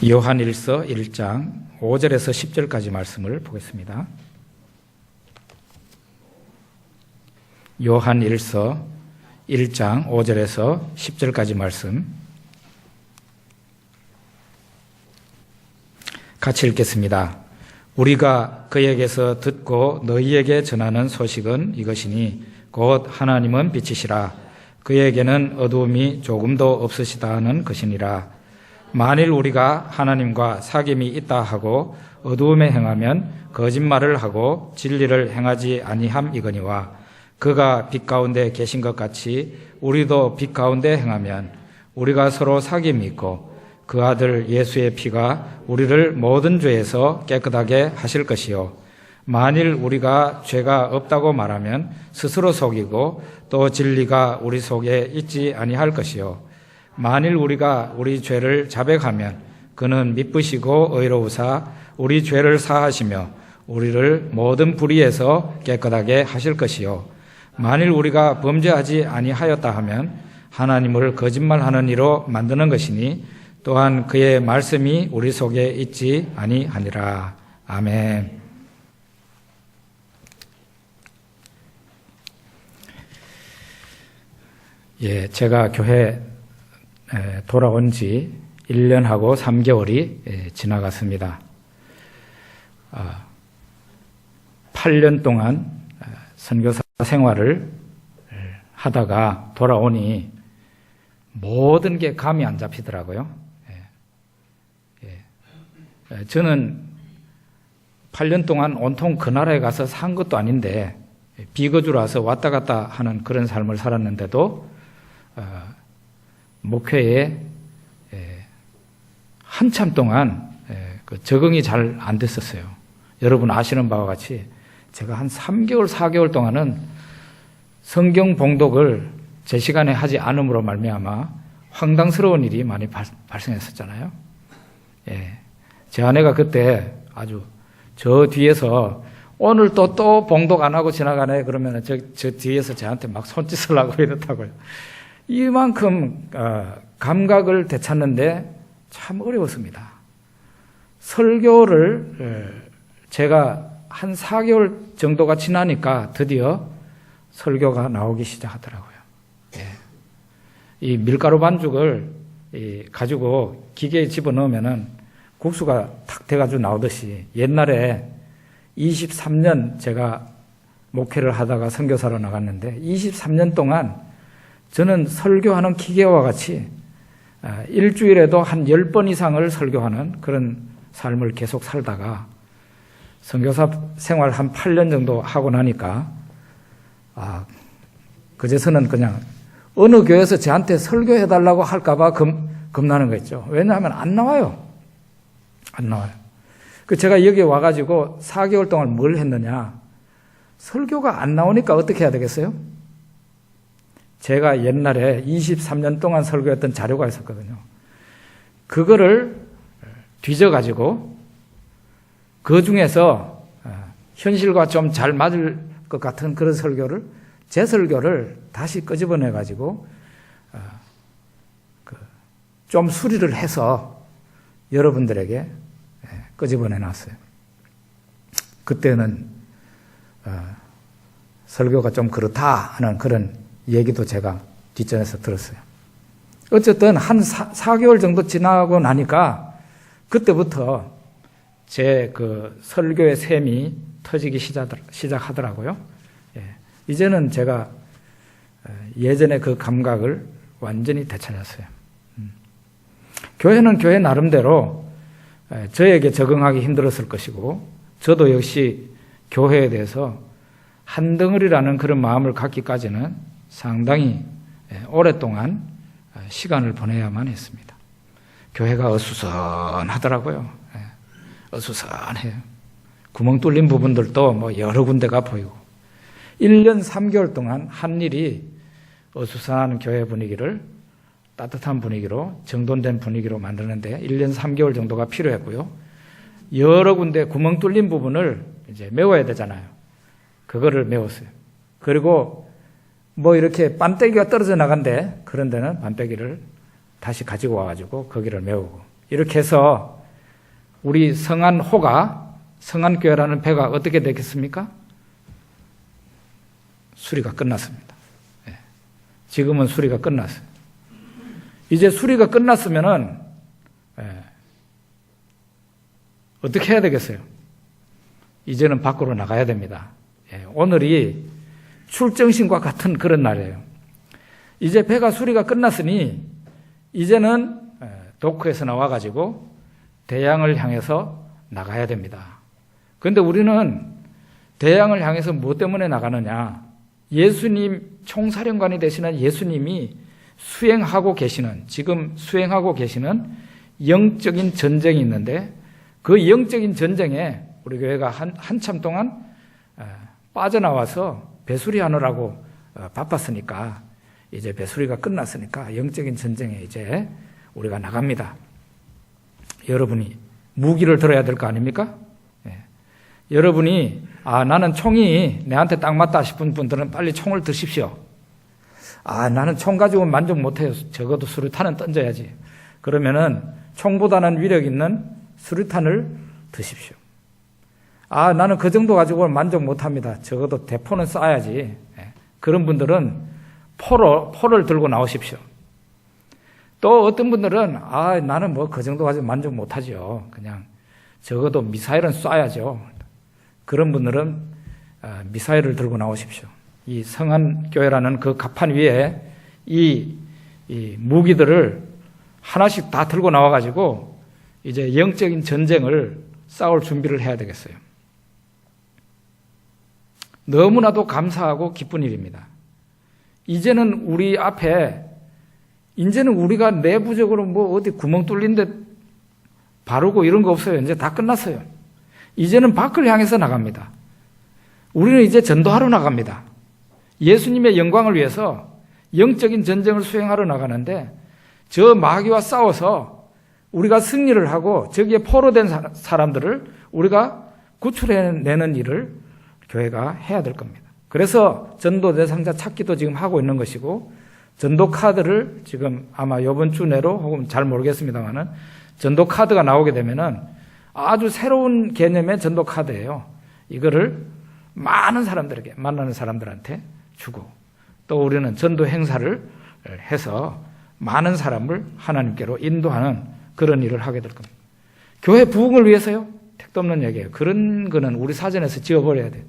요한일서 1장 5절에서 10절까지 말씀을 보겠습니다. 요한일서 1장 5절에서 10절까지 말씀 같이 읽겠습니다. 우리가 그에게서 듣고 너희에게 전하는 소식은 이것이니 곧 하나님은 빛이시라 그에게는 어두움이 조금도 없으시다 하는 것이니라. 만일 우리가 하나님과 사귐이 있다 하고 어두움에 행하면 거짓말을 하고 진리를 행하지 아니함이거니와 그가 빛 가운데 계신 것 같이 우리도 빛 가운데 행하면 우리가 서로 사귐이 있고 그 아들 예수의 피가 우리를 모든 죄에서 깨끗하게 하실 것이요 만일 우리가 죄가 없다고 말하면 스스로 속이고 또 진리가 우리 속에 있지 아니할 것이요 만일 우리가 우리 죄를 자백하면 그는 미쁘시고 의로우사 우리 죄를 사하시며 우리를 모든 불의에서 깨끗하게 하실 것이요 만일 우리가 범죄하지 아니하였다 하면 하나님을 거짓말하는 이로 만드는 것이니 또한 그의 말씀이 우리 속에 있지 아니하니라. 아멘. 제가 교회 돌아온 지 1년하고 3개월이 지나갔습니다. 8년 동안 선교사 생활을 하다가 돌아오니 모든 게 감이 안 잡히더라고요. 저는 8년 동안 온통 그 나라에 가서 산 것도 아닌데 비거주라서 왔다 갔다 하는 그런 삶을 살았는데도 목회에 한참 동안 적응이 잘 안 됐었어요. 여러분 아시는 바와 같이 제가 한 3개월, 4개월 동안은 성경 봉독을 제 시간에 하지 않음으로 말미암아 황당스러운 일이 많이 발생했었잖아요. 제 아내가 그때 아주 저 뒤에서 오늘 또 봉독 안 하고 지나가네 그러면 저 뒤에서 저한테 막 손짓을 하고 이렇다고요. 이만큼 감각을 되찾는데 참 어려웠습니다. 설교를 제가 한 4개월 정도가 지나니까 드디어 설교가 나오기 시작하더라고요. 이 밀가루 반죽을 가지고 기계에 집어넣으면은 국수가 탁 돼가지고 나오듯이 옛날에 23년 제가 목회를 하다가 선교사로 나갔는데 23년 동안 저는 설교하는 기계와 같이 일주일에도 한 10번 이상을 설교하는 그런 삶을 계속 살다가 선교사 생활 한 8년 정도 하고 나니까 그제서는 그냥 어느 교회에서 저한테 설교해달라고 할까봐 겁나는 거 있죠. 왜냐하면 안 나와요. 제가 여기 와가지고 4개월 동안 뭘 했느냐. 설교가 안 나오니까 어떻게 해야 되겠어요? 제가 옛날에 23년 동안 설교했던 자료가 있었거든요. 그거를 뒤져가지고 그 중에서 현실과 좀 잘 맞을 것 같은 그런 설교를 제 설교를 다시 끄집어내가지고 좀 수리를 해서 여러분들에게 끄집어내놨어요. 그때는 설교가 좀 그렇다 하는 그런 얘기도 제가 뒷전에서 들었어요. 어쨌든 한 4개월 정도 지나고 나니까 그때부터 제 그 설교의 셈이 터지기 시작하더라고요. 이제는 제가 예전의 그 감각을 완전히 되찾았어요. 교회는 교회 나름대로 저에게 적응하기 힘들었을 것이고 저도 역시 교회에 대해서 한 덩어리라는 그런 마음을 갖기까지는 상당히 오랫동안 시간을 보내야만 했습니다. 교회가 어수선하더라고요. 어수선해요. 구멍 뚫린 부분들도 뭐 여러 군데가 보이고 1년 3개월 동안 한 일이 어수선한 교회 분위기를 따뜻한 분위기로 정돈된 분위기로 만드는데 1년 3개월 정도가 필요했고요. 여러 군데 구멍 뚫린 부분을 이제 메워야 되잖아요. 그거를 메웠어요. 그리고 뭐 이렇게 반대기가 떨어져 나간대. 그런 데는 반대기를 다시 가지고 와가지고 거기를 메우고 이렇게 해서 우리 성안교회라는 배가 어떻게 되겠습니까? 수리가 끝났습니다. 지금은 수리가 끝났어요. 이제 수리가 끝났으면은 어떻게 해야 되겠어요? 이제는 밖으로 나가야 됩니다. 오늘이 출정신과 같은 그런 날이에요. 이제 배가 수리가 끝났으니 이제는 도크에서 나와가지고 대양을 향해서 나가야 됩니다. 그런데 우리는 대양을 향해서 무엇 때문에 나가느냐? 예수님, 총사령관이 되시는 예수님이 지금 수행하고 계시는 영적인 전쟁이 있는데 그 영적인 전쟁에 우리 교회가 한참 동안 빠져나와서 배수리하느라고 바빴으니까 이제 배수리가 끝났으니까 영적인 전쟁에 이제 우리가 나갑니다. 여러분이 무기를 들어야 될 거 아닙니까? 여러분이 나는 총이 내한테 딱 맞다 싶은 분들은 빨리 총을 드십시오. 나는 총 가지고 만족 못해요. 적어도 수류탄은 던져야지. 그러면은 총보다는 위력 있는 수류탄을 드십시오. 나는 그 정도 가지고는 만족 못합니다. 적어도 대포는 쏴야지. 그런 분들은 포를 들고 나오십시오. 또 어떤 분들은 나는 뭐 그 정도 가지고 만족 못하죠. 그냥 적어도 미사일은 쏴야죠. 그런 분들은 미사일을 들고 나오십시오. 이 성안교회라는 그 갑판 위에 이 무기들을 하나씩 다 들고 나와가지고 이제 영적인 전쟁을 싸울 준비를 해야 되겠어요. 너무나도 감사하고 기쁜 일입니다. 이제는 우리 앞에 이제는 우리가 내부적으로 뭐 어디 구멍 뚫린 데 바르고 이런 거 없어요. 이제 다 끝났어요. 이제는 밖을 향해서 나갑니다. 우리는 이제 전도하러 나갑니다. 예수님의 영광을 위해서 영적인 전쟁을 수행하러 나가는데 저 마귀와 싸워서 우리가 승리를 하고 저기에 포로 된 사람들을 우리가 구출해내는 일을 교회가 해야 될 겁니다. 그래서 전도 대상자 찾기도 지금 하고 있는 것이고 전도 카드를 지금 아마 이번 주 내로 혹은 잘 모르겠습니다만은 전도 카드가 나오게 되면은 아주 새로운 개념의 전도 카드예요. 이거를 많은 사람들에게 만나는 사람들한테 주고 또 우리는 전도 행사를 해서 많은 사람을 하나님께로 인도하는 그런 일을 하게 될 겁니다. 교회 부흥을 위해서요? 택도 없는 얘기예요. 그런 거는 우리 사전에서 지워버려야 돼요.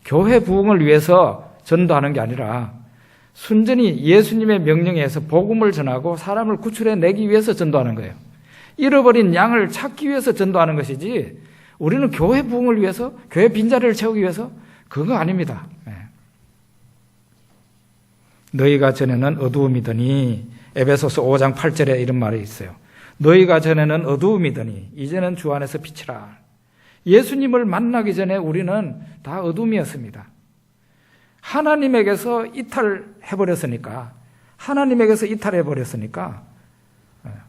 교회 부흥을 위해서 전도하는 게 아니라 순전히 예수님의 명령에 의해서 복음을 전하고 사람을 구출해내기 위해서 전도하는 거예요. 잃어버린 양을 찾기 위해서 전도하는 것이지 우리는 교회 부흥을 위해서 교회 빈자리를 채우기 위해서 그거 아닙니다. 너희가 전에는 어두움이더니 에베소서 5장 8절에 이런 말이 있어요. 너희가 전에는 어두움이더니 이제는 주 안에서 빛이라. 예수님을 만나기 전에 우리는 다 어둠이었습니다. 하나님에게서 이탈해버렸으니까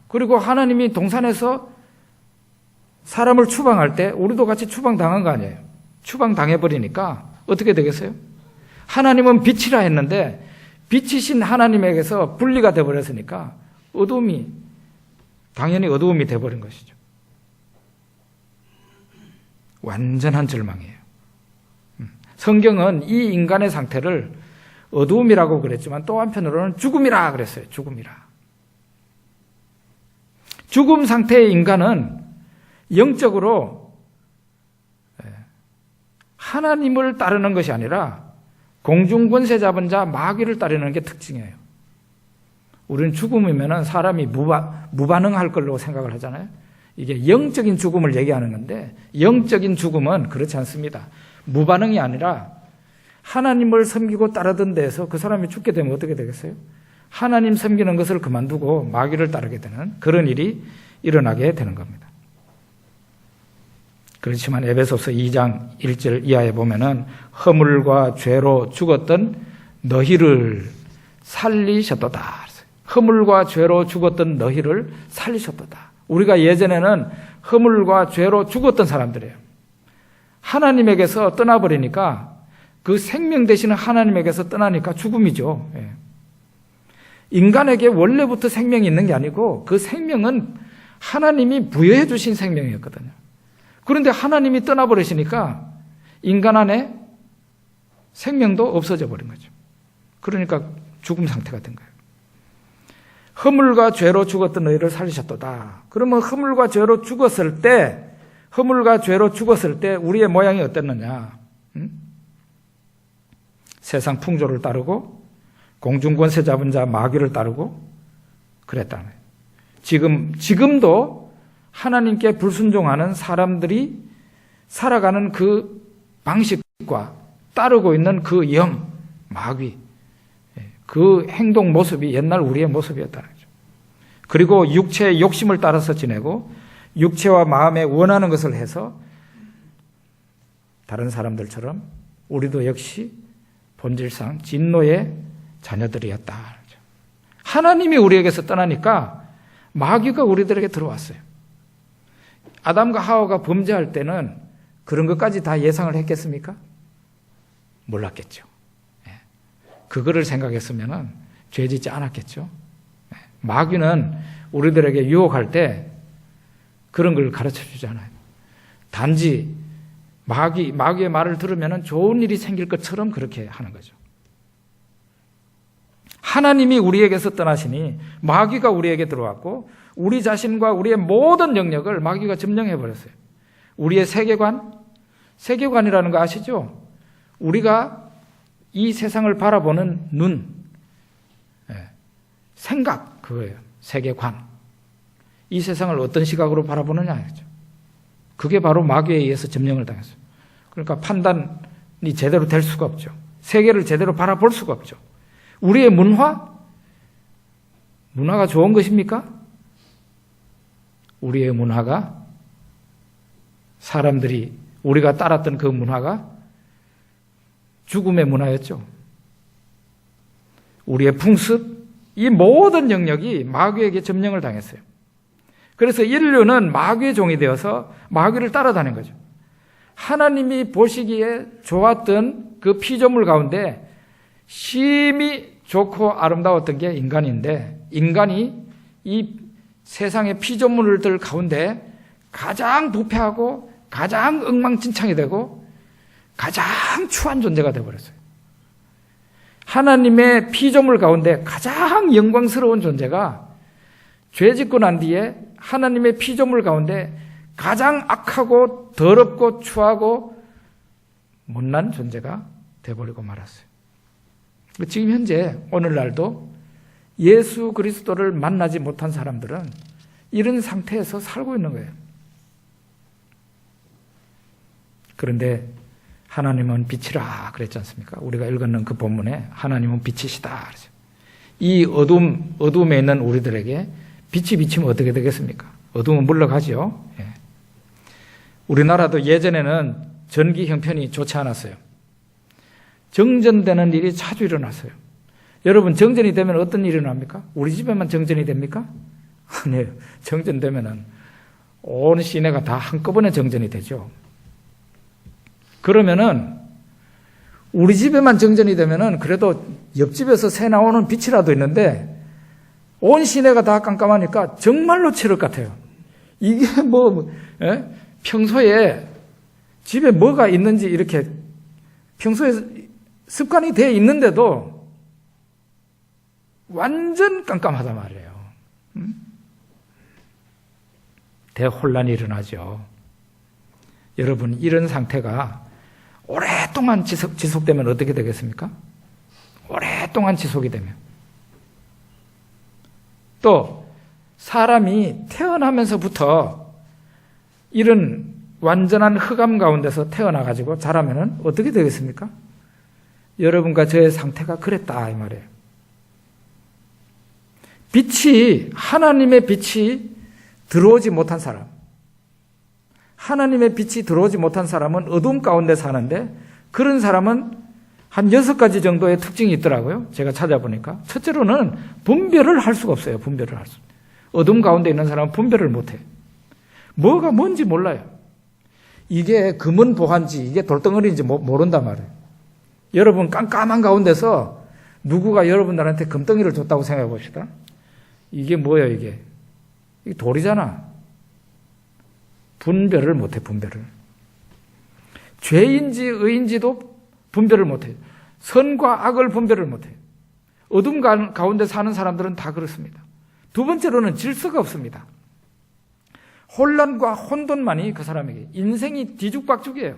그리고 하나님이 동산에서 사람을 추방할 때 우리도 같이 추방당한 거 아니에요. 추방당해버리니까 어떻게 되겠어요? 하나님은 빛이라 했는데 빛이신 하나님에게서 분리가 되어버렸으니까 당연히 어두움이 되어버린 것이죠. 완전한 절망이에요. 성경은 이 인간의 상태를 어두움이라고 그랬지만 또 한편으로는 죽음이라 그랬어요. 죽음 상태의 인간은 영적으로 하나님을 따르는 것이 아니라 공중권세 잡은 자 마귀를 따르는 게 특징이에요. 우리는 죽음이면 사람이 무반응할 걸로 생각을 하잖아요. 이게 영적인 죽음을 얘기하는 건데 영적인 죽음은 그렇지 않습니다. 무반응이 아니라 하나님을 섬기고 따르던 데에서 그 사람이 죽게 되면 어떻게 되겠어요? 하나님 섬기는 것을 그만두고 마귀를 따르게 되는 그런 일이 일어나게 되는 겁니다. 그렇지만 에베소서 2장 1절 이하에 보면은 허물과 죄로 죽었던 너희를 살리셨도다. 허물과 죄로 죽었던 너희를 살리셨도다. 우리가 예전에는 허물과 죄로 죽었던 사람들이에요. 하나님에게서 떠나버리니까 그 생명 되시는 하나님에게서 떠나니까 죽음이죠. 인간에게 원래부터 생명이 있는 게 아니고 그 생명은 하나님이 부여해 주신 생명이었거든요. 그런데 하나님이 떠나버리시니까 인간 안에 생명도 없어져 버린 거죠. 그러니까 죽음 상태가 된 거예요. 허물과 죄로 죽었던 너희를 살리셨도다. 그러면 허물과 죄로 죽었을 때 우리의 모양이 어땠느냐? 세상 풍조를 따르고 공중권세 잡은 자 마귀를 따르고 그랬다는 거예요. 지금도 하나님께 불순종하는 사람들이 살아가는 그 방식과 따르고 있는 그 영, 마귀, 그 행동 모습이 옛날 우리의 모습이었다는 거죠. 그리고 육체의 욕심을 따라서 지내고 육체와 마음에 원하는 것을 해서 다른 사람들처럼 우리도 역시 본질상 진노의 자녀들이었다. 하나님이 우리에게서 떠나니까 마귀가 우리들에게 들어왔어요. 아담과 하와가 범죄할 때는 그런 것까지 다 예상을 했겠습니까? 몰랐겠죠. 그거를 생각했으면 죄 짓지 않았겠죠. 마귀는 우리들에게 유혹할 때 그런 걸 가르쳐 주지 않아요. 단지 마귀의 말을 들으면 좋은 일이 생길 것처럼 그렇게 하는 거죠. 하나님이 우리에게서 떠나시니 마귀가 우리에게 들어왔고 우리 자신과 우리의 모든 영역을 마귀가 점령해 버렸어요. 우리의 세계관이라는 거 아시죠? 우리가 이 세상을 바라보는 눈, 생각, 그거예요. 세계관. 이 세상을 어떤 시각으로 바라보느냐. 그게 바로 마귀에 의해서 점령을 당했어요. 그러니까 판단이 제대로 될 수가 없죠. 세계를 제대로 바라볼 수가 없죠. 우리의 문화가 좋은 것입니까? 우리의 문화가 우리가 따랐던 그 문화가 죽음의 문화였죠. 우리의 풍습, 이 모든 영역이 마귀에게 점령을 당했어요. 그래서 인류는 마귀의 종이 되어서 마귀를 따라다닌 거죠. 하나님이 보시기에 좋았던 그 피조물 가운데 심히 좋고 아름다웠던 게 인간인데, 인간이 이 세상의 피조물들 가운데 가장 부패하고 가장 엉망진창이 되고 가장 추한 존재가 되어버렸어요. 하나님의 피조물 가운데 가장 영광스러운 존재가 죄 짓고 난 뒤에 하나님의 피조물 가운데 가장 악하고 더럽고 추하고 못난 존재가 되어버리고 말았어요. 지금 현재 오늘날도 예수 그리스도를 만나지 못한 사람들은 이런 상태에서 살고 있는 거예요. 그런데 하나님은 빛이라 그랬지 않습니까? 우리가 읽었는 그 본문에 하나님은 빛이시다. 이 어둠에 있는 우리들에게 빛이 비치면 어떻게 되겠습니까? 어둠은 물러가죠. 우리나라도 예전에는 전기 형편이 좋지 않았어요. 정전되는 일이 자주 일어났어요. 여러분, 정전이 되면 어떤 일이 일어납니까? 우리 집에만 정전이 됩니까? 아니에요. 정전되면은 온 시내가 다 한꺼번에 정전이 되죠. 그러면은 우리 집에만 정전이 되면은 그래도 옆집에서 새 나오는 빛이라도 있는데 온 시내가 다 깜깜하니까 정말로 치를 것 같아요. 이게 평소에 집에 뭐가 있는지 이렇게 평소에 습관이 되어 있는데도 완전 깜깜하단 말이에요. 대혼란이 일어나죠. 여러분, 이런 상태가 오랫동안 지속되면 어떻게 되겠습니까? 오랫동안 지속이 되면. 또 사람이 태어나면서부터 이런 완전한 흑암 가운데서 태어나가지고 자라면은 어떻게 되겠습니까? 여러분과 저의 상태가 그랬다 이 말이에요. 하나님의 빛이 들어오지 못한 사람, 하나님의 빛이 들어오지 못한 사람은 어둠 가운데 사는데, 그런 사람은 한 6가지 정도의 특징이 있더라고요. 제가 찾아보니까. 첫째로는 분별을 할 수가 없어요. 분별을 할 수. 어둠 가운데 있는 사람은 분별을 못해. 뭐가 뭔지 몰라요. 이게 금은 보화인지 이게 돌덩어리인지 모른단 말이에요. 여러분, 깜깜한 가운데서 누구가 여러분들한테 금덩이를 줬다고 생각해 봅시다. 이게 뭐예요, 이게? 이게 돌이잖아. 분별을 못해, 분별을. 죄인지 의인지도 분별을 못해요. 선과 악을 분별을 못해요. 어둠 가운데 사는 사람들은 다 그렇습니다. 두 번째로는 질서가 없습니다. 혼란과 혼돈만이 그 사람에게, 인생이 뒤죽박죽이에요.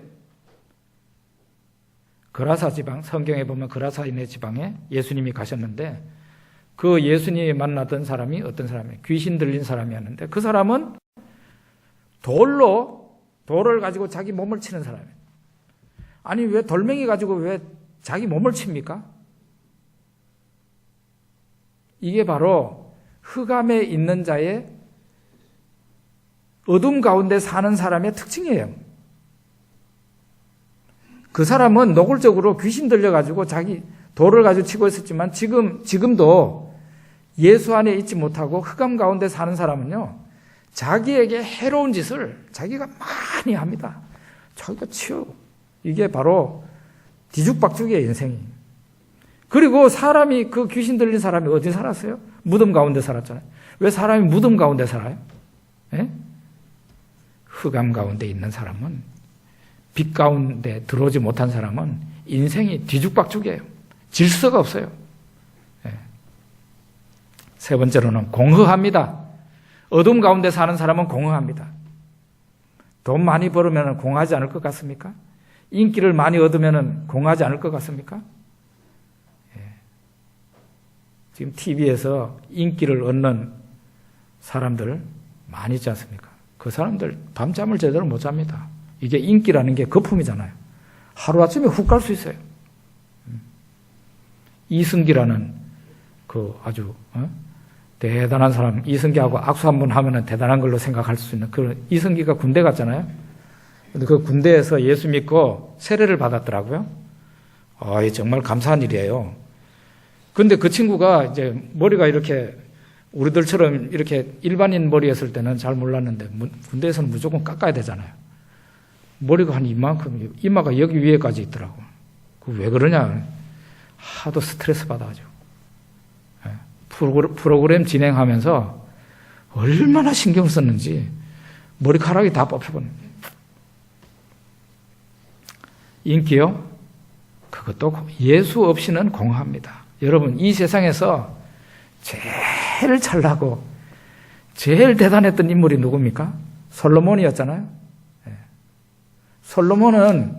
그라사 지방, 성경에 보면 그라사인의 지방에 예수님이 가셨는데 그 예수님이 만나던 사람이 어떤 사람이에요? 귀신 들린 사람이었는데 그 사람은 돌을 가지고 자기 몸을 치는 사람이에요. 아니 왜 돌멩이 가지고 왜 자기 몸을 칩니까? 이게 바로 흑암에 있는 자의, 어둠 가운데 사는 사람의 특징이에요. 그 사람은 노골적으로 귀신 들려가지고 자기 돌을 가지고 치고 있었지만 지금도 예수 안에 있지 못하고 흑암 가운데 사는 사람은요, 자기에게 해로운 짓을 자기가 많이 합니다. 자기가 치워. 이게 바로 뒤죽박죽이에요, 인생이. 그리고 사람이, 그 귀신 들린 사람이 어디 살았어요? 무덤 가운데 살았잖아요. 왜 사람이 무덤 가운데 살아요? 예? 흑암 가운데 있는 사람은, 빛 가운데 들어오지 못한 사람은 인생이 뒤죽박죽이에요. 질서가 없어요. 예. 세 번째로는 공허합니다. 어둠 가운데 사는 사람은 공허합니다. 돈 많이 벌으면 공허하지 않을 것 같습니까? 인기를 많이 얻으면 공허하지 않을 것 같습니까? 예. 지금 TV에서 인기를 얻는 사람들 많이 있지 않습니까? 그 사람들 밤잠을 제대로 못 잡니다. 이게 인기라는 게 거품이잖아요. 하루아침에 훅 갈 수 있어요. 이승기라는 그 아주 대단한 사람, 이승기하고 악수 한번 하면 대단한 걸로 생각할 수 있는, 그 이승기가 군대 갔잖아요. 근데 그 군대에서 예수 믿고 세례를 받았더라고요. 정말 감사한 일이에요. 근데 그 친구가 이제 머리가 이렇게 우리들처럼 이렇게 일반인 머리였을 때는 잘 몰랐는데 군대에서는 무조건 깎아야 되잖아요. 머리가 한 이만큼, 이마가 여기 위에까지 있더라고. 그 왜 그러냐? 하도 스트레스 받아가지고. 프로그램 진행하면서 얼마나 신경을 썼는지 머리카락이 다 뽑혀버린 거예요. 인기요? 그것도 예수 없이는 공허합니다. 여러분, 이 세상에서 제일 잘나고 제일 대단했던 인물이 누굽니까? 솔로몬이었잖아요. 솔로몬은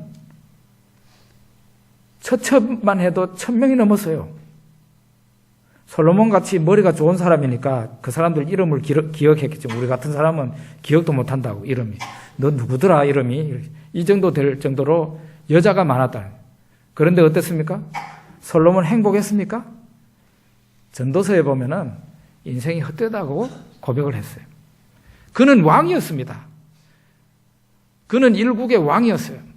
처첩만 해도 1000명이 넘었어요. 솔로몬 같이 머리가 좋은 사람이니까 그 사람들 이름을 기억했겠죠. 우리 같은 사람은 기억도 못한다고, 이름이. 너 누구더라, 이름이. 이 정도 될 정도로 여자가 많았다. 그런데 어땠습니까? 솔로몬 행복했습니까? 전도서에 보면은 인생이 헛되다고 고백을 했어요. 그는 왕이었습니다. 그는 일국의 왕이었어요.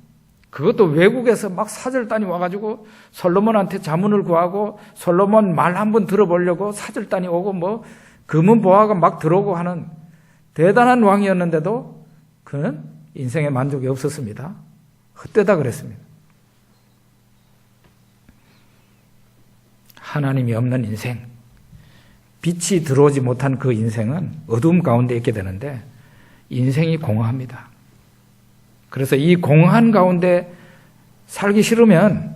그것도 외국에서 막 사절단이 와가지고 솔로몬한테 자문을 구하고 솔로몬 말 한번 들어보려고 사절단이 오고 뭐 금은보화가 막 들어오고 하는 대단한 왕이었는데도 그는 인생에 만족이 없었습니다. 헛되다 그랬습니다. 하나님이 없는 인생, 빛이 들어오지 못한 그 인생은 어두움 가운데 있게 되는데 인생이 공허합니다. 그래서 이 공허한 가운데 살기 싫으면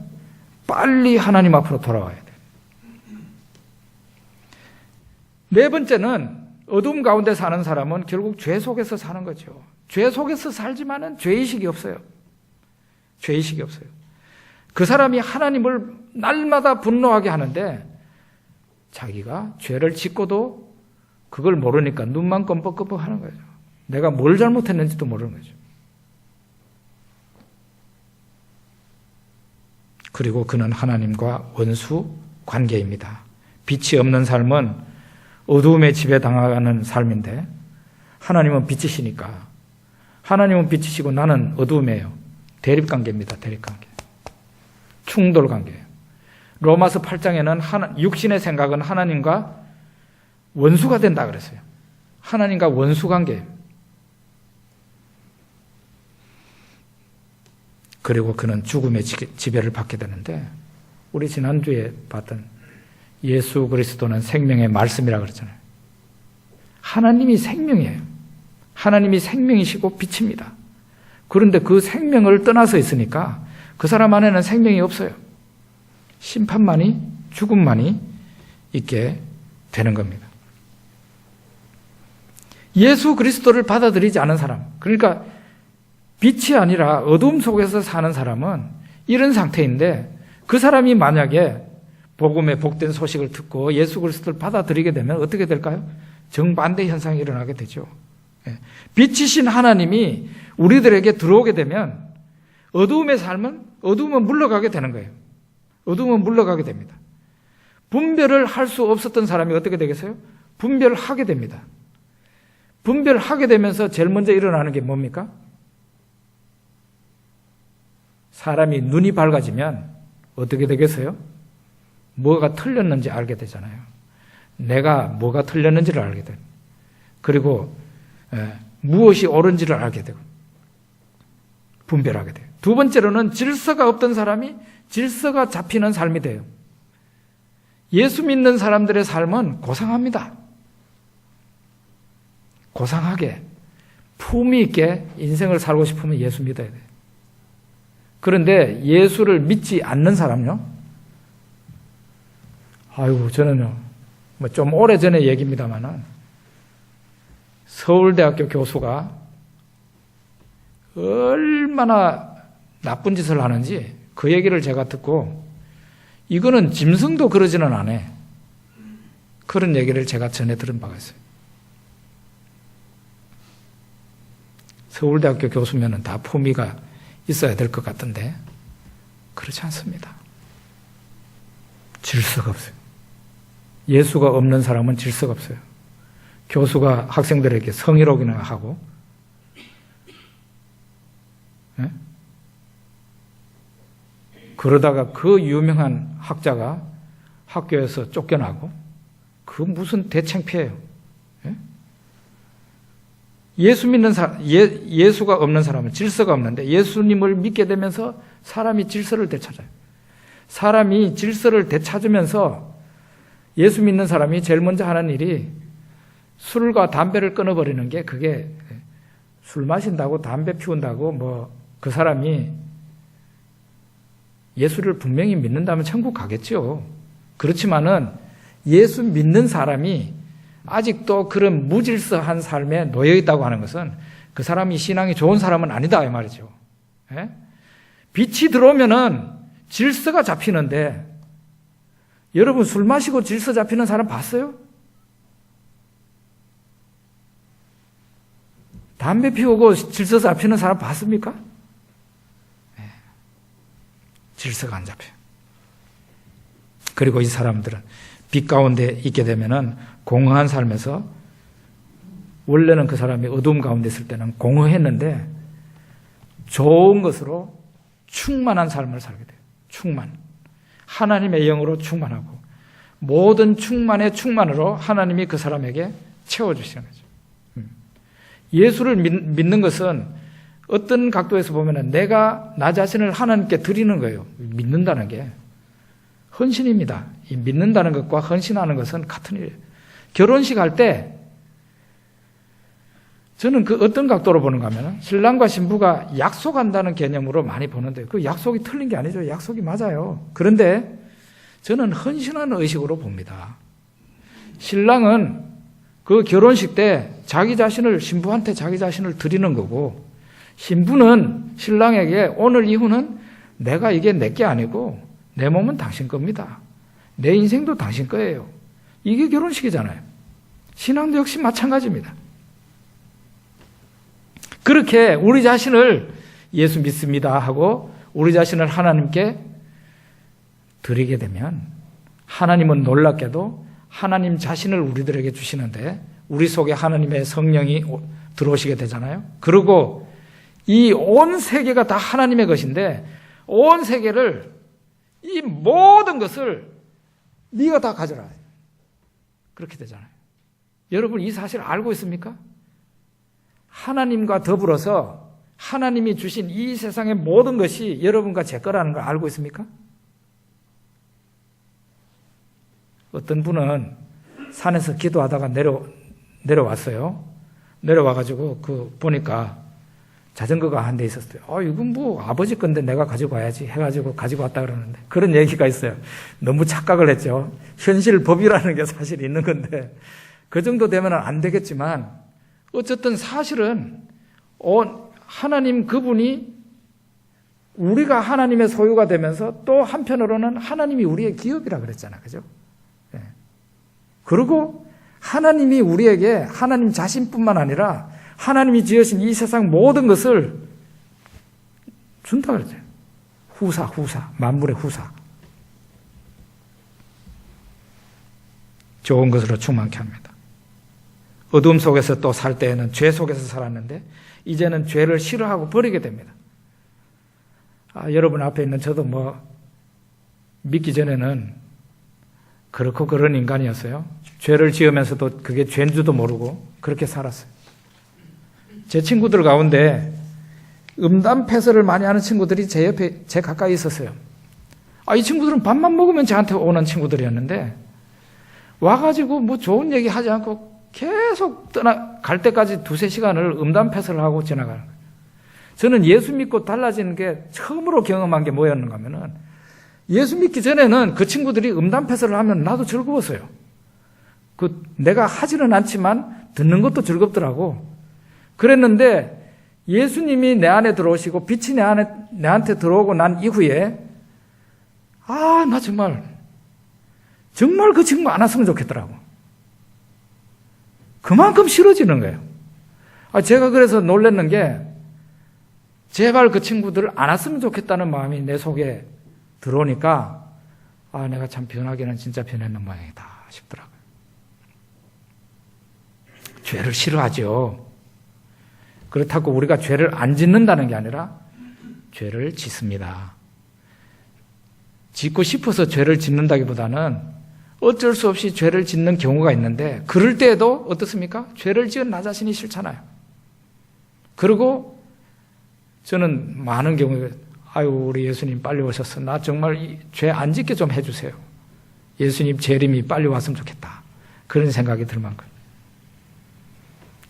빨리 하나님 앞으로 돌아와야 돼요. 네 번째는 어둠 가운데 사는 사람은 결국 죄 속에서 사는 거죠. 죄 속에서 살지만은 죄의식이 없어요. 죄의식이 없어요. 그 사람이 하나님을 날마다 분노하게 하는데 자기가 죄를 짓고도 그걸 모르니까 눈만 껌뻑껌뻑 하는 거죠. 내가 뭘 잘못했는지도 모르는 거죠. 그리고 그는 하나님과 원수 관계입니다. 빛이 없는 삶은 어두움에 지배당하는 삶인데 하나님은 빛이시니까, 하나님은 빛이시고 나는 어두움이에요. 대립관계입니다. 대립관계. 충돌관계예요. 로마서 8장에는 육신의 생각은 하나님과 원수가 된다 그랬어요. 하나님과 원수관계예요. 그리고 그는 죽음의 지배를 받게 되는데, 우리 지난주에 봤던 예수 그리스도는 생명의 말씀이라고 그랬잖아요. 하나님이 생명이에요. 하나님이 생명이시고 빛입니다. 그런데 그 생명을 떠나서 있으니까 그 사람 안에는 생명이 없어요. 심판만이, 죽음만이 있게 되는 겁니다. 예수 그리스도를 받아들이지 않은 사람, 그러니까 빛이 아니라 어둠 속에서 사는 사람은 이런 상태인데, 그 사람이 만약에 복음의 복된 소식을 듣고 예수 그리스도를 받아들이게 되면 어떻게 될까요? 정반대 현상이 일어나게 되죠. 빛이신 하나님이 우리들에게 들어오게 되면 어두움의 삶은, 어두움은 물러가게 되는 거예요. 어두움은 물러가게 됩니다. 분별을 할 수 없었던 사람이 어떻게 되겠어요? 분별을 하게 됩니다. 분별을 하게 되면서 제일 먼저 일어나는 게 뭡니까? 사람이 눈이 밝아지면 어떻게 되겠어요? 뭐가 틀렸는지 알게 되잖아요. 내가 뭐가 틀렸는지를 알게 되고, 그리고 무엇이 옳은지를 알게 되고 분별하게 돼요. 두 번째로는 질서가 없던 사람이 질서가 잡히는 삶이 돼요. 예수 믿는 사람들의 삶은 고상합니다. 고상하게 품위 있게 인생을 살고 싶으면 예수 믿어야 돼요. 그런데 예수를 믿지 않는 사람요, 아이고, 저는요, 뭐 좀 오래전의 얘기입니다만은, 서울대학교 교수가 얼마나 나쁜 짓을 하는지 그 얘기를 제가 듣고, 이거는 짐승도 그러지는 않아. 그런 얘기를 제가 전에 들은 바가 있어요. 서울대학교 교수면은 다 품위가 있어야 될 것 같은데 그렇지 않습니다. 질서가 없어요. 예수가 없는 사람은 질서가 없어요. 교수가 학생들에게 성희롱이나 하고, 예? 그러다가 그 유명한 학자가 학교에서 쫓겨나고, 그 무슨 대창피해요. 예? 예수 믿는 사람, 예수가 없는 사람은 질서가 없는데, 예수님을 믿게 되면서 사람이 질서를 되찾아요. 사람이 질서를 되찾으면서 예수 믿는 사람이 제일 먼저 하는 일이 술과 담배를 끊어버리는 게, 그게 술 마신다고 담배 피운다고 뭐 그 사람이 예수를 분명히 믿는다면 천국 가겠죠. 그렇지만은 예수 믿는 사람이 아직도 그런 무질서한 삶에 놓여 있다고 하는 것은 그 사람이 신앙이 좋은 사람은 아니다 이 말이죠. 예? 빛이 들어오면은 질서가 잡히는데, 여러분 술 마시고 질서 잡히는 사람 봤어요? 담배 피우고 질서 잡히는 사람 봤습니까? 네. 질서가 안 잡혀요. 그리고 이 사람들은 빛 가운데 있게 되면은 공허한 삶에서, 원래는 그 사람이 어두움 가운데 있을 때는 공허했는데 좋은 것으로 충만한 삶을 살게 돼요. 충만. 하나님의 영으로 충만하고, 모든 충만의 충만으로 하나님이 그 사람에게 채워주시는 거죠. 예수를 믿는 것은 어떤 각도에서 보면 내가 나 자신을 하나님께 드리는 거예요. 믿는다는 게 헌신입니다. 이 믿는다는 것과 헌신하는 것은 같은 일이에요. 결혼식 할 때 저는 그 어떤 각도로 보는가 하면, 신랑과 신부가 약속한다는 개념으로 많이 보는데, 그 약속이 틀린 게 아니죠. 약속이 맞아요. 그런데 저는 헌신하는 의식으로 봅니다. 신랑은 그 결혼식 때 자기 자신을, 신부한테 자기 자신을 드리는 거고, 신부는 신랑에게 오늘 이후는 내가 이게 내게 아니고 내 몸은 당신 겁니다. 내 인생도 당신 거예요. 이게 결혼식이잖아요. 신앙도 역시 마찬가지입니다. 그렇게 우리 자신을 예수 믿습니다 하고 우리 자신을 하나님께 드리게 되면, 하나님은 놀랍게도 하나님 자신을 우리들에게 주시는데 우리 속에 하나님의 성령이 들어오시게 되잖아요. 그리고 이 온 세계가 다 하나님의 것인데, 온 세계를, 이 모든 것을 네가 다 가져라, 그렇게 되잖아요. 여러분 이 사실 알고 있습니까? 하나님과 더불어서 하나님이 주신 이 세상의 모든 것이 여러분과 제 거라는 걸 알고 있습니까? 어떤 분은 산에서 기도하다가 내려왔어요. 내려와가지고 보니까 자전거가 한 대 있었어요. 이건 뭐 아버지 건데 내가 가지고 와야지 해가지고 가지고 왔다 그러는데 그런 얘기가 있어요. 너무 착각을 했죠. 현실 법이라는 게 사실 있는 건데 그 정도 되면 안 되겠지만 어쨌든 사실은 하나님 그분이 우리가 하나님의 소유가 되면서 또 한편으로는 하나님이 우리의 기업이라 그랬잖아. 그죠? 네. 그리고 하나님이 우리에게 하나님 자신뿐만 아니라 하나님이 지으신 이 세상 모든 것을 준다 그러죠. 후사, 만물의 후사. 좋은 것으로 충만케 합니다. 어둠 속에서 또 살 때에는 죄 속에서 살았는데 이제는 죄를 싫어하고 버리게 됩니다. 여러분 앞에 있는 저도 믿기 전에는 그렇고 그런 인간이었어요. 죄를 지으면서도 그게 죄인 줄도 모르고 그렇게 살았어요. 제 친구들 가운데 음담패설을 많이 하는 친구들이 제 옆에, 제 가까이 있었어요. 이 친구들은 밥만 먹으면 저한테 오는 친구들이었는데 와가지고 좋은 얘기 하지 않고 계속 갈 때까지 2-3시간을 음담패설을 하고 지나가는 거예요. 저는 예수 믿고 달라지는 게 처음으로 경험한 게 뭐였는가 하면은 예수 믿기 전에는 그 친구들이 음담패설을 하면 나도 즐거웠어요. 내가 하지는 않지만 듣는 것도 즐겁더라고. 그랬는데 예수님이 내 안에 들어오시고 빛이 내한테 들어오고 난 이후에 나 정말 그 친구 안 왔으면 좋겠더라고. 그만큼 싫어지는 거예요. 제가 그래서 놀랐는 게 제발 그 친구들 안 왔으면 좋겠다는 마음이 내 속에 들어오니까 내가 참 변하기는 진짜 변했는 모양이다 싶더라고요. 죄를 싫어하죠. 그렇다고 우리가 죄를 안 짓는다는 게 아니라 죄를 짓습니다. 짓고 싶어서 죄를 짓는다기보다는 어쩔 수 없이 죄를 짓는 경우가 있는데 그럴 때에도 어떻습니까? 죄를 지은 나 자신이 싫잖아요. 그리고 저는 많은 경우에 우리 예수님 빨리 오셔서 나 정말 죄 안 짓게 좀 해주세요. 예수님 재림이 빨리 왔으면 좋겠다. 그런 생각이 들 만큼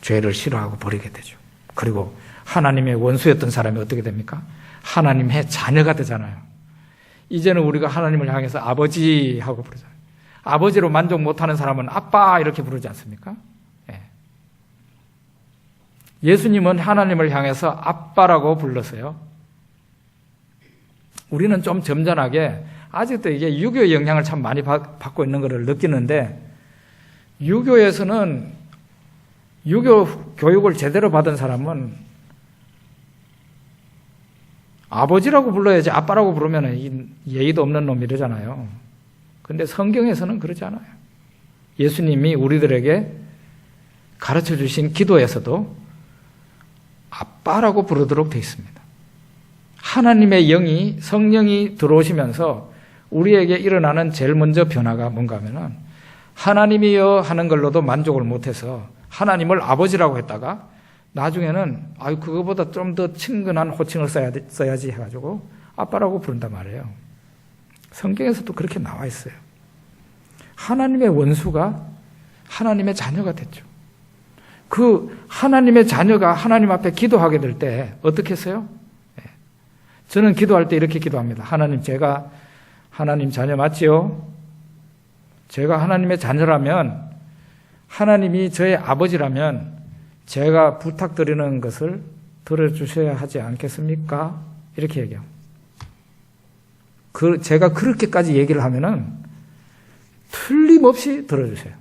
죄를 싫어하고 버리게 되죠. 그리고 하나님의 원수였던 사람이 어떻게 됩니까? 하나님의 자녀가 되잖아요. 이제는 우리가 하나님을 향해서 아버지 하고 부르잖아요. 아버지로 만족 못하는 사람은 아빠 이렇게 부르지 않습니까? 예수님은 하나님을 향해서 아빠라고 불렀어요. 우리는 좀 점잖하게 아직도 이게 유교의 영향을 참 많이 받고 있는 것을 느끼는데 유교에서는 유교 교육을 제대로 받은 사람은 아버지라고 불러야지 아빠라고 부르면 예의도 없는 놈 이러잖아요. 그런데 성경에서는 그러지 않아요. 예수님이 우리들에게 가르쳐 주신 기도에서도 아빠라고 부르도록 되어 있습니다. 하나님의 영이 성령이 들어오시면서 우리에게 일어나는 제일 먼저 변화가 뭔가 하면은 하나님이여 하는 걸로도 만족을 못해서 하나님을 아버지라고 했다가 나중에는 그거보다 좀 더 친근한 호칭을 써야지 해가지고 아빠라고 부른단 말이에요. 성경에서도 그렇게 나와 있어요. 하나님의 원수가 하나님의 자녀가 됐죠. 그 하나님의 자녀가 하나님 앞에 기도하게 될 때 어떻게 했어요? 저는 기도할 때 이렇게 기도합니다. 하나님, 제가 하나님 자녀 맞지요? 제가 하나님의 자녀라면 하나님이 저의 아버지라면 제가 부탁드리는 것을 들어주셔야 하지 않겠습니까? 이렇게 얘기해요. 제가 그렇게까지 얘기를 하면은 틀림없이 들어주세요.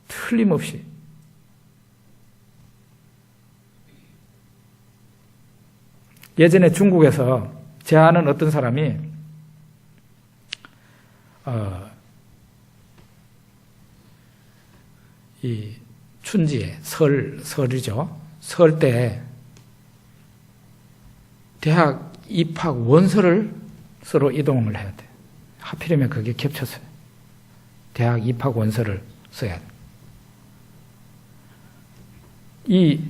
틀림없이. 예전에 중국에서 제 아는 어떤 사람이 이 춘지에 설이죠. 설 때 대학 입학 원서를 쓰러 이동을 해야 돼. 하필이면 그게 겹쳤어요. 대학 입학 원서를 써야 돼. 이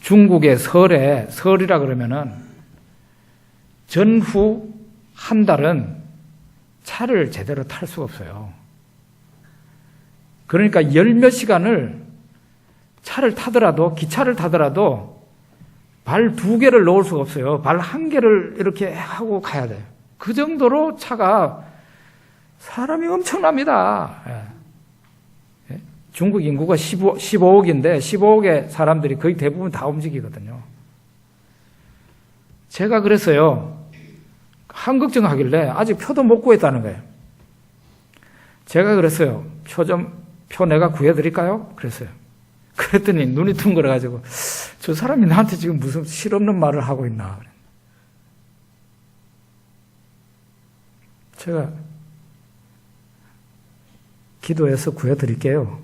중국의 설이라 그러면은 전후 한 달은 차를 제대로 탈 수가 없어요. 그러니까 10몇 시간을 차를 타더라도, 기차를 타더라도 발 2개를 놓을 수가 없어요. 발 1개를 이렇게 하고 가야 돼요. 그 정도로 차가 사람이 엄청납니다. 예. 중국 인구가 15억인데 15억의 사람들이 거의 대부분 다 움직이거든요. 제가 그랬어요. 한국증 하길래 아직 표도 못 구했다는 거예요. 제가 그랬어요. 표 내가 구해드릴까요? 그랬어요. 그랬더니 눈이 둥그러가지고 저 사람이 나한테 지금 무슨 실없는 말을 하고 있나. 제가 기도해서 구해드릴게요.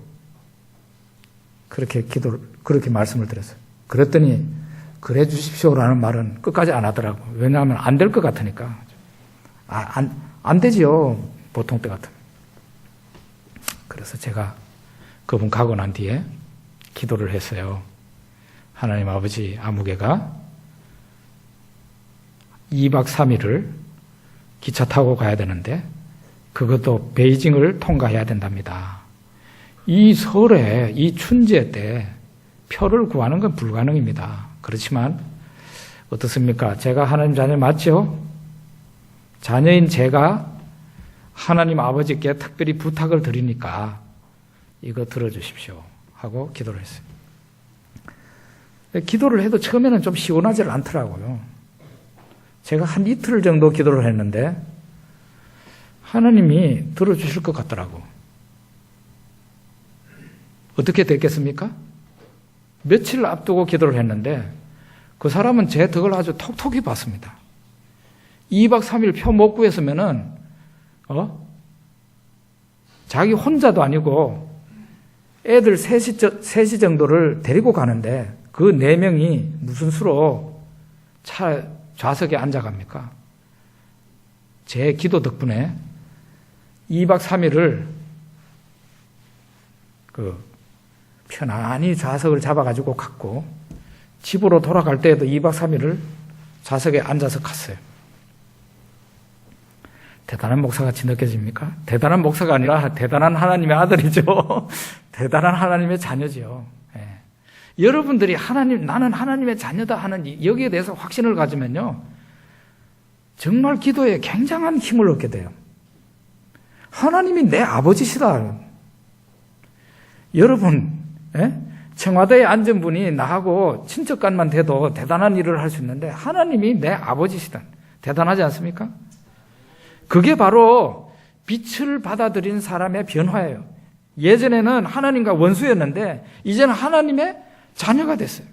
그렇게 말씀을 드렸어요. 그랬더니 그래 주십시오라는 말은 끝까지 안 하더라고. 왜냐하면 안 될 것 같으니까. 안 되지요. 보통 때 같으면. 그래서 제가 그분 가고 난 뒤에 기도를 했어요. 하나님 아버지, 아무개가 2박 3일을 기차 타고 가야 되는데 그것도 베이징을 통과해야 된답니다. 이 설에, 이 춘제 때 표를 구하는 건 불가능입니다. 그렇지만 어떻습니까? 제가 하나님 자녀 맞죠? 자녀인 제가 하나님 아버지께 특별히 부탁을 드리니까 이거 들어주십시오 하고 기도를 했어요. 기도를 해도 처음에는 좀 시원하지 않더라고요. 제가 한 이틀 정도 기도를 했는데 하나님이 들어주실 것 같더라고. 어떻게 됐겠습니까? 며칠 앞두고 기도를 했는데 그 사람은 제 덕을 아주 톡톡히 봤습니다. 2박 3일 표 못 구했으면은 자기 혼자도 아니고 애들 셋이 정도를 데리고 가는데 그 4명이 무슨 수로 차 좌석에 앉아갑니까? 제 기도 덕분에 2박 3일을 편안히 좌석을 잡아가지고 갔고 집으로 돌아갈 때에도 2박 3일을 좌석에 앉아서 갔어요. 대단한 목사같이 느껴집니까? 대단한 목사가 아니라 대단한 하나님의 아들이죠. 대단한 하나님의 자녀죠. 예. 여러분들이 나는 하나님의 자녀다 하는 여기에 대해서 확신을 가지면요. 정말 기도에 굉장한 힘을 얻게 돼요. 하나님이 내 아버지시다. 여러분, 청와대에 앉은 분이 나하고 친척간만 돼도 대단한 일을 할 수 있는데 하나님이 내 아버지시다. 대단하지 않습니까? 그게 바로 빛을 받아들인 사람의 변화예요. 예전에는 하나님과 원수였는데 이제는 하나님의 자녀가 됐어요.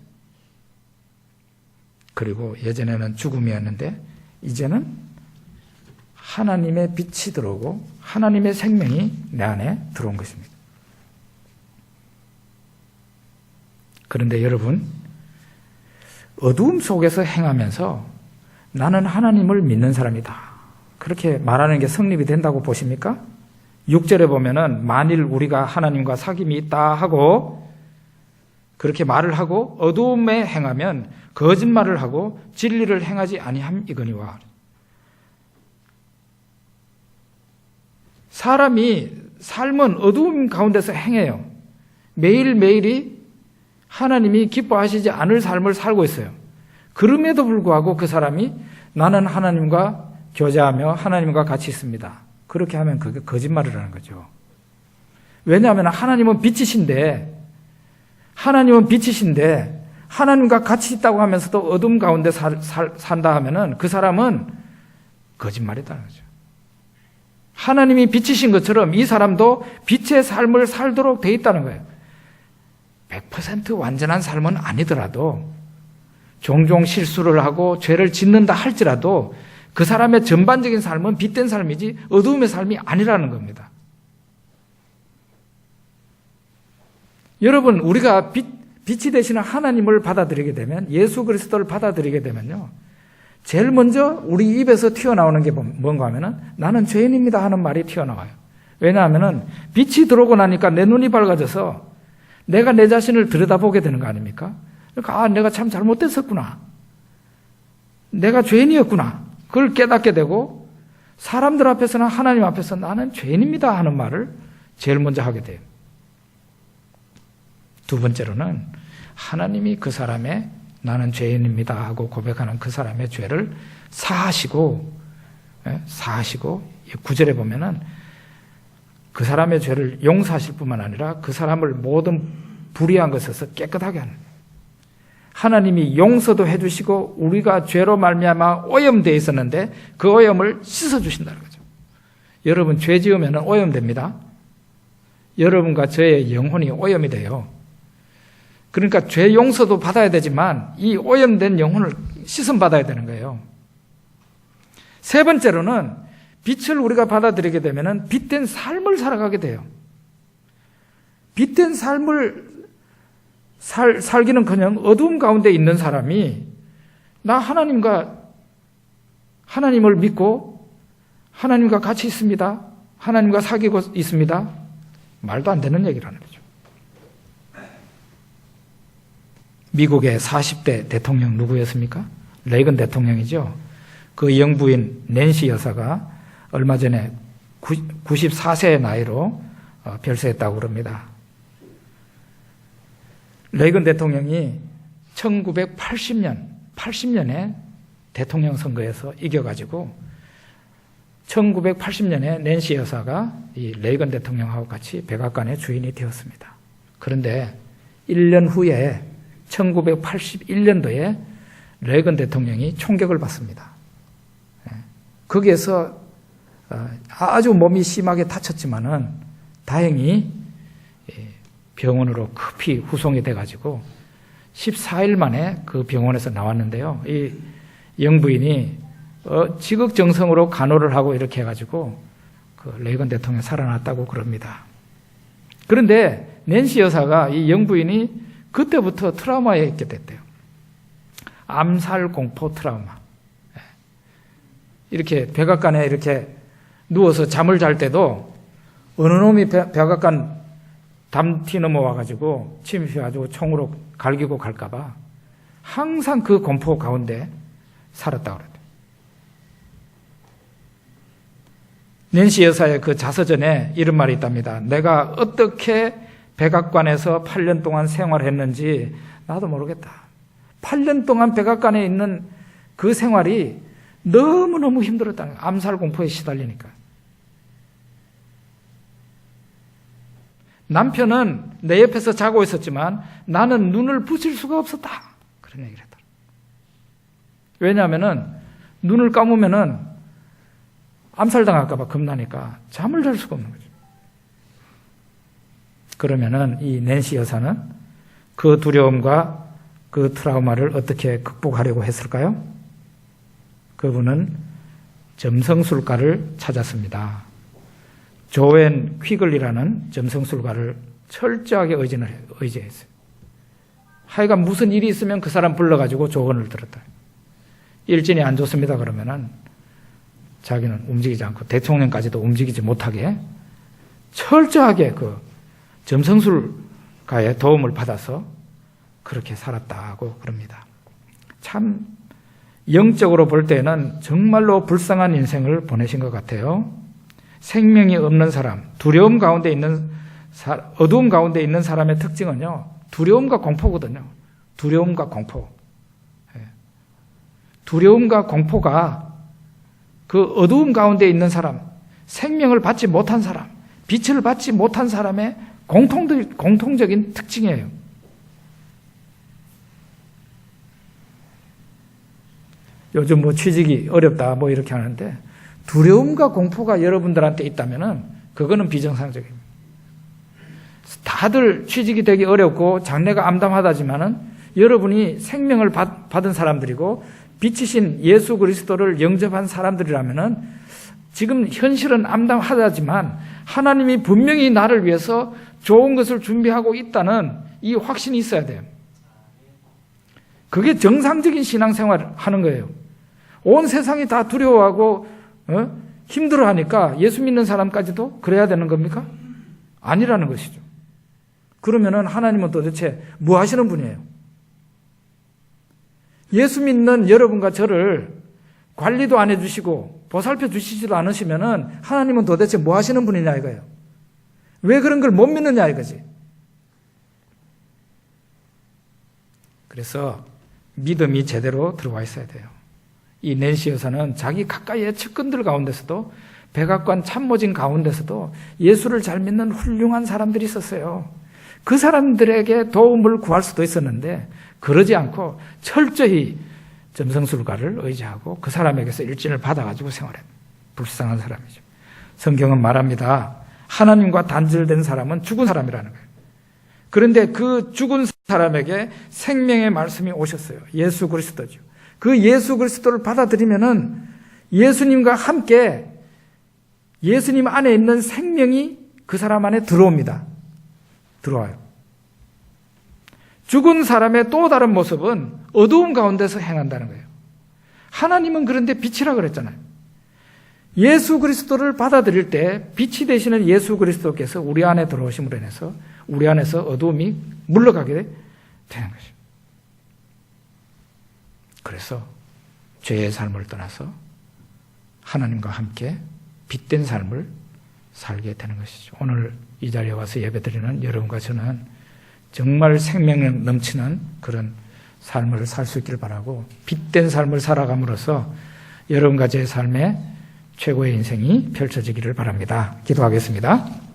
그리고 예전에는 죽음이었는데 이제는 하나님의 빛이 들어오고 하나님의 생명이 내 안에 들어온 것입니다. 그런데 여러분, 어두움 속에서 행하면서 나는 하나님을 믿는 사람이다. 그렇게 말하는 게 성립이 된다고 보십니까? 6절에 보면은 만일 우리가 하나님과 사귐이 있다 하고 그렇게 말을 하고 어두움에 행하면 거짓말을 하고 진리를 행하지 아니함이거니와. 사람이 삶은 어두움 가운데서 행해요. 매일매일이 하나님이 기뻐하시지 않을 삶을 살고 있어요. 그럼에도 불구하고 그 사람이 나는 하나님과 교제하며 하나님과 같이 있습니다. 그렇게 하면 그게 거짓말이라는 거죠. 왜냐하면 하나님은 빛이신데 하나님과 같이 있다고 하면서도 어둠 가운데 산다 하면은 그 사람은 거짓말이다는 거죠. 하나님이 빛이신 것처럼 이 사람도 빛의 삶을 살도록 돼 있다는 거예요. 100% 완전한 삶은 아니더라도 종종 실수를 하고 죄를 짓는다 할지라도 그 사람의 전반적인 삶은 빛된 삶이지 어두움의 삶이 아니라는 겁니다. 여러분, 우리가 빛이 되시는 하나님을 받아들이게 되면, 예수 그리스도를 받아들이게 되면요, 제일 먼저 우리 입에서 튀어나오는 게 뭔가 하면은 나는 죄인입니다 하는 말이 튀어나와요. 왜냐하면은 빛이 들어오고 나니까 내 눈이 밝아져서 내가 내 자신을 들여다보게 되는 거 아닙니까? 그러니까 내가 참 잘못됐었구나. 내가 죄인이었구나. 그걸 깨닫게 되고 사람들 앞에서나 하나님 앞에서 나는 죄인입니다 하는 말을 제일 먼저 하게 돼요. 두 번째로는 하나님이 그 사람의 나는 죄인입니다 하고 고백하는 그 사람의 죄를 사하시고 9절에 보면은 그 사람의 죄를 용서하실 뿐만 아니라 그 사람을 모든 불의한 것에서 깨끗하게 하는, 하나님이 용서도 해주시고 우리가 죄로 말미암아 오염되어 있었는데 그 오염을 씻어주신다는 거죠. 여러분 죄 지으면 오염됩니다. 여러분과 저의 영혼이 오염이 돼요. 그러니까 죄 용서도 받아야 되지만 이 오염된 영혼을 씻음받아야 되는 거예요. 세 번째로는 빛을 우리가 받아들이게 되면 빛된 삶을 살아가게 돼요. 빛된 삶을 살기는커녕 어두움 가운데 있는 사람이 나 하나님을 믿고 하나님과 같이 있습니다, 하나님과 사귀고 있습니다, 말도 안 되는 얘기를 하는 거죠. 미국의 40대 대통령 누구였습니까? 레이건 대통령이죠. 그 영부인 낸시 여사가 얼마 전에 94세의 나이로 별세했다고 그럽니다. 레이건 대통령이 1980년에 대통령 선거에서 이겨가지고 1980년에 낸시 여사가 이 레이건 대통령하고 같이 백악관의 주인이 되었습니다. 그런데 1년 후에 1981년도에 레이건 대통령이 총격을 받습니다. 거기에서 아주 몸이 심하게 다쳤지만은 다행히 병원으로 급히 후송이 돼가지고 14일 만에 그 병원에서 나왔는데요. 이 영부인이 지극정성으로 간호를 하고 이렇게 해가지고 그 레이건 대통령이 살아났다고 그럽니다. 그런데 낸시 여사가 이 영부인이 그때부터 트라우마에 있게 됐대요. 암살 공포 트라우마. 이렇게 백악관에 이렇게 누워서 잠을 잘 때도 어느 놈이 백악관 담티 넘어와가지고 침입해가지고 총으로 갈기고 갈까봐 항상 그 공포 가운데 살았다고 그랬대요. 낸시 여사의 그 자서전에 이런 말이 있답니다. 내가 어떻게 백악관에서 8년 동안 생활했는지 나도 모르겠다. 8년 동안 백악관에 있는 그 생활이 너무너무 힘들었다는 거예요. 암살 공포에 시달리니까. 남편은 내 옆에서 자고 있었지만 나는 눈을 붙일 수가 없었다. 그런 얘기를 했다. 왜냐하면은 눈을 감으면은 암살당할까봐 겁나니까 잠을 잘 수가 없는 거죠. 그러면은 이 낸시 여사는 그 두려움과 그 트라우마를 어떻게 극복하려고 했을까요? 그분은 점성술가를 찾았습니다. 조앤 퀴글이라는 점성술가를 철저하게 의지했어요. 하여간 무슨 일이 있으면 그 사람 불러가지고 조언을 들었다. 일진이 안 좋습니다 그러면은 자기는 움직이지 않고 대통령까지도 움직이지 못하게 철저하게 그 점성술가의 도움을 받아서 그렇게 살았다고 그럽니다. 참 영적으로 볼 때는 정말로 불쌍한 인생을 보내신 것 같아요. 생명이 없는 사람, 두려움 가운데 있는 어두움 가운데 있는 사람의 특징은요, 두려움과 공포거든요. 두려움과 공포. 두려움과 공포가 그 어두움 가운데 있는 사람, 생명을 받지 못한 사람, 빛을 받지 못한 사람의 공통적인 특징이에요. 요즘 뭐 취직이 어렵다 뭐 이렇게 하는데 두려움과 공포가 여러분들한테 있다면은 그거는 비정상적입니다. 다들 취직이 되기 어렵고 장래가 암담하다지만은 여러분이 생명을 받은 사람들이고 빛이신 예수 그리스도를 영접한 사람들이라면은 지금 현실은 암담하다지만 하나님이 분명히 나를 위해서 좋은 것을 준비하고 있다는 이 확신이 있어야 돼요. 그게 정상적인 신앙생활을 하는 거예요. 온 세상이 다 두려워하고 힘들어하니까 예수 믿는 사람까지도 그래야 되는 겁니까? 아니라는 것이죠. 그러면은 하나님은 도대체 뭐 하시는 분이에요? 예수 믿는 여러분과 저를 관리도 안 해주시고 보살펴 주시지도 않으시면은 하나님은 도대체 뭐 하시는 분이냐 이거예요. 왜 그런 걸 못 믿느냐 이거지. 그래서 믿음이 제대로 들어와 있어야 돼요. 이 낸시 여사는 자기 가까이의 측근들 가운데서도 백악관 참모진 가운데서도 예수를 잘 믿는 훌륭한 사람들이 있었어요. 그 사람들에게 도움을 구할 수도 있었는데 그러지 않고 철저히 점성술가를 의지하고 그 사람에게서 일진을 받아가지고 생활했어요. 불쌍한 사람이죠. 성경은 말합니다. 하나님과 단절된 사람은 죽은 사람이라는 거예요. 그런데 그 죽은 사람에게 생명의 말씀이 오셨어요. 예수 그리스도죠. 그 예수 그리스도를 받아들이면은 예수님과 함께 예수님 안에 있는 생명이 그 사람 안에 들어옵니다. 들어와요. 죽은 사람의 또 다른 모습은 어두운 가운데서 행한다는 거예요. 하나님은 그런데 빛이라 그랬잖아요. 예수 그리스도를 받아들일 때 빛이 되시는 예수 그리스도께서 우리 안에 들어오심으로 인해서 우리 안에서 어두움이 물러가게 되는 것이죠. 그래서 죄의 삶을 떠나서 하나님과 함께 빛된 삶을 살게 되는 것이죠. 오늘 이 자리에 와서 예배드리는 여러분과 저는 정말 생명 넘치는 그런 삶을 살 수 있기를 바라고 빛된 삶을 살아감으로써 여러분과 제 삶에 최고의 인생이 펼쳐지기를 바랍니다. 기도하겠습니다.